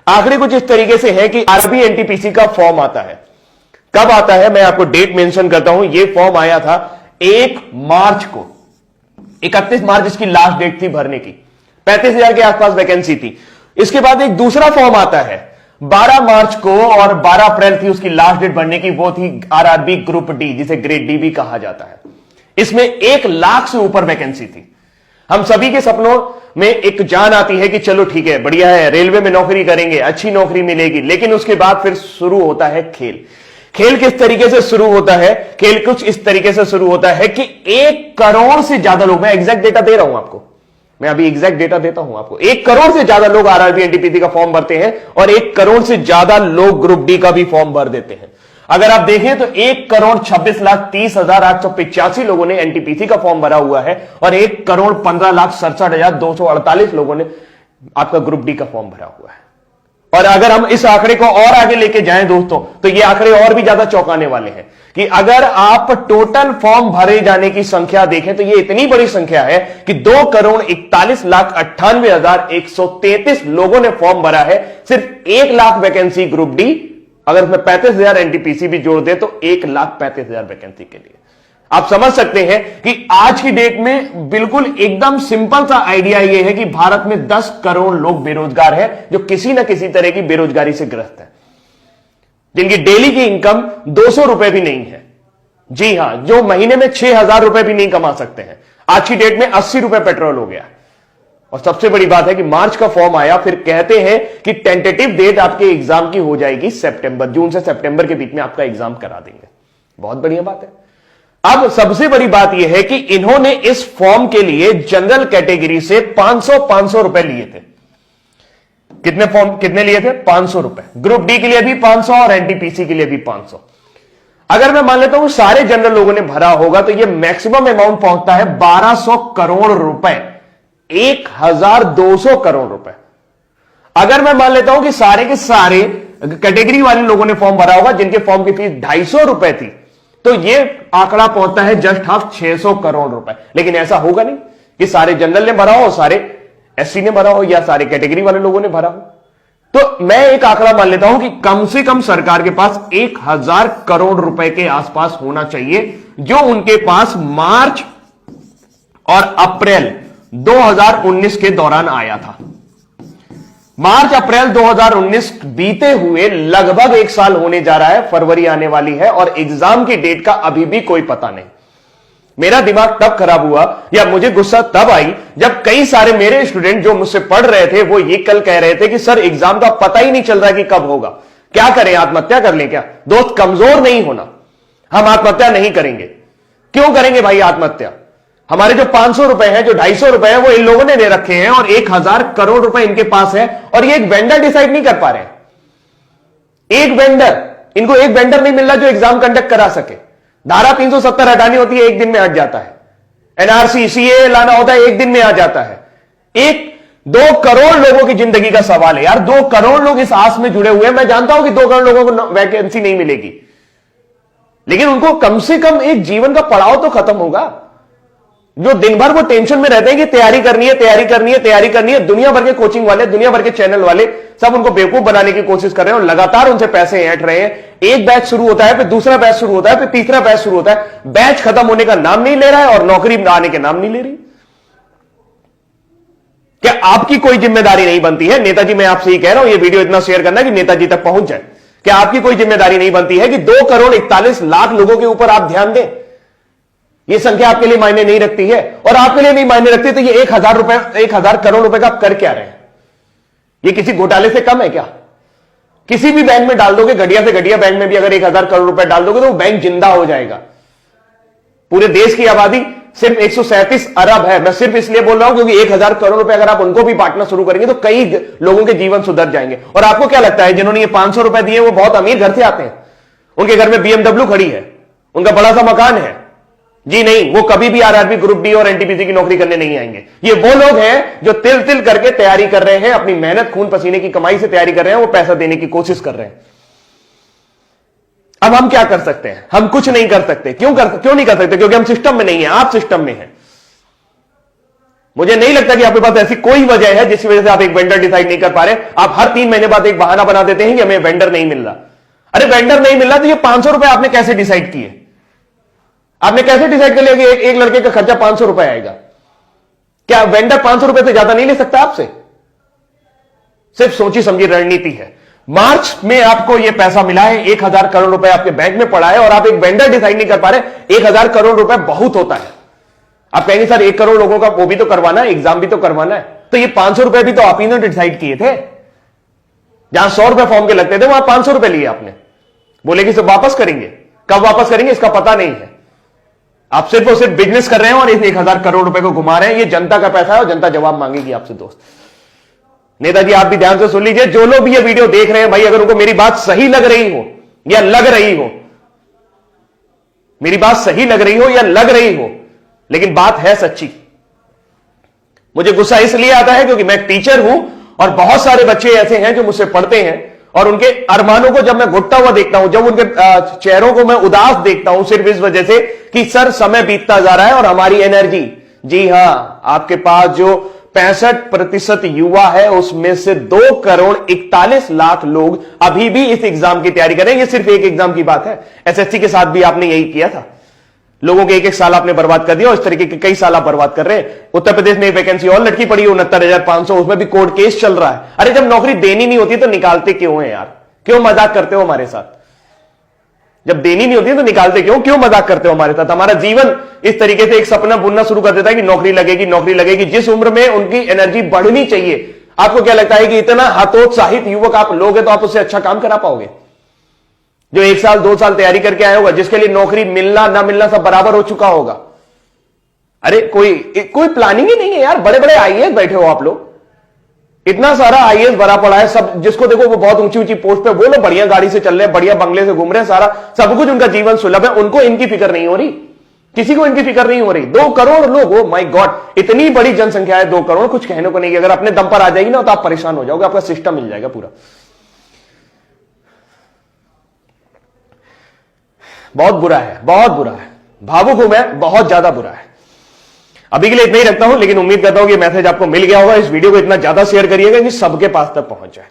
आंकड़े कुछ इस तरीके से है कि आरआरबी एनटीपीसी का फॉर्म आता है। कब आता है मैं आपको डेट मेंशन करता हूं। यह फॉर्म आया था 1 मार्च को, 31 मार्च इसकी लास्ट डेट थी भरने की, 35,000 के आसपास वैकेंसी थी। इसके बाद एक दूसरा फॉर्म आता है 12 मार्च को और 12 अप्रैल थी उसकी लास्ट डेट भरने की, वो थी आरआरबी ग्रुप डी, जिसे ग्रेड डी भी कहा जाता है। इसमें 1 लाख से ऊपर वैकेंसी थी। हम सभी के सपनों में एक जान आती है कि चलो ठीक है, बढ़िया है, रेलवे में नौकरी करेंगे, अच्छी नौकरी मिलेगी, लेकिन उसके बाद फिर शुरू होता है खेल। खेल किस तरीके से शुरू होता है? खेल कुछ इस तरीके से शुरू होता है कि 1 करोड़ से ज्यादा लोग, मैं एग्जैक्ट डेटा दे रहा हूं आपको, मैं अभी एग्जैक्ट डेटा देता हूं आपको, 1 करोड़ से ज्यादा लोग आरआरबी एनटीपीसी का फॉर्म भरते हैं और 1 करोड़ से ज्यादा लोग ग्रुप डी का भी फॉर्म भर देते हैं। अगर आप देखें तो 1,26,30,885 लोगों ने एनटीपीसी का फॉर्म भरा हुआ है और 1,15,67,248 लोगों ने आपका ग्रुप डी का फॉर्म भरा हुआ है। और अगर हम इस आंकड़े को और आगे लेके जाएं दोस्तों, तो ये आंकड़े और भी ज्यादा चौंकाने वाले हैं कि अगर आप टोटल फॉर्म भरे जाने की संख्या देखें तो ये इतनी बड़ी संख्या है कि 2,41,98,133 लोगों ने फॉर्म भरा है। सिर्फ 1 लाख वैकेंसी ग्रुप डी, अगर उसमें 35,000 एनटीपीसी भी जोड़ दे तो 1,35,000 वैकेंसी के लिए। आप समझ सकते हैं कि आज की डेट में बिल्कुल एकदम सिंपल सा आइडिया यह है कि भारत में 10 करोड़ लोग बेरोजगार हैं, जो किसी ना किसी तरह की बेरोजगारी से ग्रस्त है, जिनकी डेली की इनकम 200 रुपए भी नहीं है। जी हां, जो महीने में 6,000 रुपए भी नहीं कमा सकते हैं। आज की डेट में 80 रुपए पेट्रोल हो गया। और सबसे बड़ी बात है कि मार्च का फॉर्म आया, फिर कहते हैं कि टेंटेटिव डेट आपके एग्जाम की हो जाएगी सितंबर, जून से सितंबर के बीच में आपका एग्जाम करा देंगे। बहुत बढ़िया बात है। अब सबसे बड़ी बात यह है कि इन्होंने इस फॉर्म के लिए जनरल कैटेगरी से 500 रुपए लिए थे। कितने लिए थे? 500 रुपए। ग्रुप डी के लिए भी 500 और एनटीपीसी के लिए भी 500। अगर मैं मान लेता हूं सारे जनरल लोगों ने भरा होगा तो यह मैक्सिमम अमाउंट पहुंचता है 1200 करोड़ रुपए, 1,200 करोड़ रुपए। अगर मैं मान लेता हूं कि सारे के सारे कैटेगरी वाले लोगों ने फॉर्म भरा होगा जिनके फॉर्म की फीस 250 रुपए थी, तो यह आंकड़ा पहुंचता है जस्ट हाफ 600 करोड़ रुपए। लेकिन ऐसा होगा नहीं कि सारे जनरल ने भरा हो, सारे एससी ने भरा हो या सारे कैटेगरी वाले लोगों ने भरा हो। तो मैं एक आंकड़ा मान लेता हूं कि कम से कम सरकार के पास 1,000 करोड़ रुपए के आसपास होना चाहिए, जो उनके पास मार्च और अप्रैल 2019 के दौरान आया था। मार्च अप्रैल 2019 बीते हुए लगभग 1 साल होने जा रहा है, फरवरी आने वाली है और एग्जाम की डेट का अभी भी कोई पता नहीं। मेरा दिमाग तब खराब हुआ या मुझे गुस्सा तब आई जब कई सारे मेरे स्टूडेंट जो मुझसे पढ़ रहे थे वो ये कल कह रहे थे कि सर एग्जाम का पता ही नहीं चल रहा कि कब होगा, क्या करें, आत्महत्या कर लें क्या? दोस्त, कमजोर नहीं होना, हम आत्महत्या नहीं करेंगे। क्यों करेंगे भाई आत्महत्या? हमारे जो 500 रुपए हैं, जो 250 रुपए हैं, वो इन लोगों ने दे रखे हैं और 1,000 करोड़ रुपए इनके पास है और ये एक वेंडर डिसाइड नहीं कर पा रहे हैं। एक वेंडर, इनको एक वेंडर नहीं मिल रहा जो एग्जाम कंडक्ट करा सके। धारा 370 हटानी होती है, 1 दिन में हट जाता है। एनआरसी सीए लाना होता है, 1 दिन में आ जाता है। 1-2 करोड़ लोगों की जिंदगी का सवाल है यार। 2 करोड़ लोग इस आस में जुड़े हुए हैं। मैं जानता हूं कि 2 करोड़ लोगों को वैकेंसी नहीं मिलेगी, लेकिन उनको कम से कम एक जीवन का पड़ाव तो खत्म होगा। जो दिन भर वो टेंशन में रहते हैं कि तैयारी करनी है, तैयारी करनी है, तैयारी करनी है। दुनिया भर के कोचिंग वाले, दुनिया भर के चैनल वाले सब उनको बेवकूफ बनाने की कोशिश कर रहे हैं और लगातार उनसे पैसे ऐंठ रहे हैं। एक बैच शुरू होता है, फिर दूसरा बैच शुरू होता है, फिर तीसरा बैच शुरू होता है। बैच खत्म होने का नाम नहीं ले रहा है और नौकरी आने के नाम नहीं ले रही। क्या आपकी कोई जिम्मेदारी नहीं बनती है? नेताजी, मैं आपसे ही कह रहा हूं, यह वीडियो इतना शेयर करना कि नेताजी तक पहुंच जाए। क्या आपकी कोई जिम्मेदारी नहीं बनती है कि 2,41,00,000 लोगों के ऊपर आप ध्यान दें? यह संख्या आपके लिए मायने नहीं रखती है और आपके लिए नहीं मायने रखती तो ये 1,000 करोड़ रुपए का आप कर क्या रहे हैं? ये किसी घोटाले से कम है क्या? किसी भी बैंक में डाल दोगे, घटिया से घटिया बैंक में भी अगर 1,000 करोड़ रुपए डाल दोगे तो वो बैंक जिंदा हो जाएगा। पूरे देश की आबादी सिर्फ 137 अरब है। मैं सिर्फ इसलिए बोल रहा हूं क्योंकि 1,000 करोड़ रुपए अगर आप उनको भी बांटना शुरू करेंगे तो कई लोगों के जीवन सुधर जाएंगे। और आपको क्या लगता है जिन्होंने ये 500 रुपए दिए वो बहुत अमीर घर से आते हैं? उनके घर में BMW खड़ी है, उनका बड़ा सा मकान है? जी नहीं, वो कभी भी आरआरबी ग्रुप डी और एनटीपीसी की नौकरी करने नहीं आएंगे। ये वो लोग हैं जो तिल तिल करके तैयारी कर रहे हैं, अपनी मेहनत खून पसीने की कमाई से तैयारी कर रहे हैं, वो पैसा देने की कोशिश कर रहे हैं। अब हम क्या कर सकते हैं? हम कुछ नहीं कर सकते। क्यों नहीं कर सकते? क्योंकि हम सिस्टम में नहीं है, आप सिस्टम में हैं। मुझे नहीं लगता कि आपके पास ऐसी कोई वजह है जिसकी वजह से आप एक वेंडर डिसाइड नहीं कर पा रहे। आप हर 3 महीने बाद एक बहाना बना देते हैं कि हमें वेंडर नहीं मिल रहा। अरे वेंडर नहीं मिल रहा तो ये 500 रुपए आपने कैसे डिसाइड किए? आपने कैसे डिसाइड कर लिया कि एक लड़के का खर्चा 500 रुपए आएगा? क्या वेंडर 500 रुपए से ज्यादा नहीं ले सकता आपसे? सिर्फ सोची समझी रणनीति है। मार्च में आपको यह पैसा मिला है, 1000 करोड़ रुपए आपके बैंक में पड़ा है और आप एक वेंडर डिसाइड नहीं कर पा रहे। 1000 करोड़ रुपए बहुत होता है। आप कहेंगे सर 1 करोड़ लोगों का वो भी तो करवाना है, एग्जाम भी तो करवाना है। तो ये 500 रुपए भी तो आप ही ने डिसाइड किए थे। जहां 100 रुपए फॉर्म के लगते थे वहां 500 रुपए लिए आपने। बोले कि सब वापस करेंगे, कब वापस करेंगे इसका पता नहीं है। आप सिर्फ और सिर्फ बिजनेस कर रहे हैं और इस 1000 करोड़ रुपए को घुमा रहे हैं। ये जनता का पैसा है और जनता जवाब मांगेगी आपसे। दोस्त नेताजी आप भी ध्यान से सुन लीजिए, जो लोग भी ये वीडियो देख रहे हैं भाई, अगर उनको मेरी बात सही लग रही हो या लग रही हो, मेरी बात सही लग रही हो या लग रही हो, लेकिन बात है सच्ची। मुझे गुस्सा इसलिए आता है क्योंकि मैं एक टीचर हूं और बहुत सारे बच्चे ऐसे हैं जो मुझसे पढ़ते हैं और उनके अरमानों को जब मैं घुटता हुआ देखता हूं, जब उनके चेहरों को मैं उदास देखता हूं, सिर्फ इस वजह से कि सर समय बीतता जा रहा है और हमारी एनर्जी, जी हां, आपके पास जो 65% युवा है उसमें से 2 करोड़ 41 लाख लोग अभी भी इस एग्जाम की तैयारी कर रहे हैं। ये सिर्फ एक एग्जाम की बात है। एसएससी के साथ भी आपने यही किया था। लोगों के एक साल आपने बर्बाद कर दिया और इस तरीके के कई साल आप बर्बाद कर रहे हैं। उत्तर प्रदेश में वैकेंसी और लटकी पड़ी है 69,500, उसमें भी कोर्ट केस चल रहा है। अरे जब नौकरी देनी नहीं होती तो निकालते क्यों है यार? क्यों मजाक करते हो हमारे साथ? जब देनी नहीं होती तो निकालते क्यों मजाक करते हो हमारे साथ? हमारा जीवन इस तरीके से एक सपना बुनना शुरू कर देता है कि नौकरी लगेगी, नौकरी लगेगी। जिस उम्र में उनकी एनर्जी बढ़नी चाहिए, आपको क्या लगता है कि इतना हतोत्साहित युवक आप लोगे तो आप उससे अच्छा काम करा पाओगे? जो 1 साल 2 साल तैयारी करके आया होगा, जिसके लिए नौकरी मिलना ना मिलना सब बराबर हो चुका होगा। अरे कोई प्लानिंग ही नहीं है यार। बड़े बड़े आईएएस बैठे हो आप लोग, इतना सारा आईएएस भरा पड़ा है, सब जिसको देखो वो बहुत ऊंची ऊंची पोस्ट पे, वो लोग बढ़िया गाड़ी से चल रहे हैं, बढ़िया बंगले से घूम रहे हैं, सारा सब कुछ उनका जीवन सुलभ है। उनको इनकी फिक्र नहीं हो रही, किसी को इनकी फिक्र नहीं हो रही। 2 करोड़ लोग, ओ माय गॉड, इतनी बड़ी जनसंख्या है 2 करोड़, कुछ कहने को नहीं। अगर अपने दम पर आ जाएगी ना तो आप परेशान हो जाओगे, आपका सिस्टम मिल जाएगा पूरा। बहुत बुरा है, बहुत बुरा है। भावुक हूं मैं, बहुत ज्यादा बुरा है। अभी के लिए इतना ही रखता हूं, लेकिन उम्मीद करता हूं कि मैसेज आपको मिल गया होगा। इस वीडियो को इतना ज्यादा शेयर करिएगा कि सबके पास तक पहुंच जाए।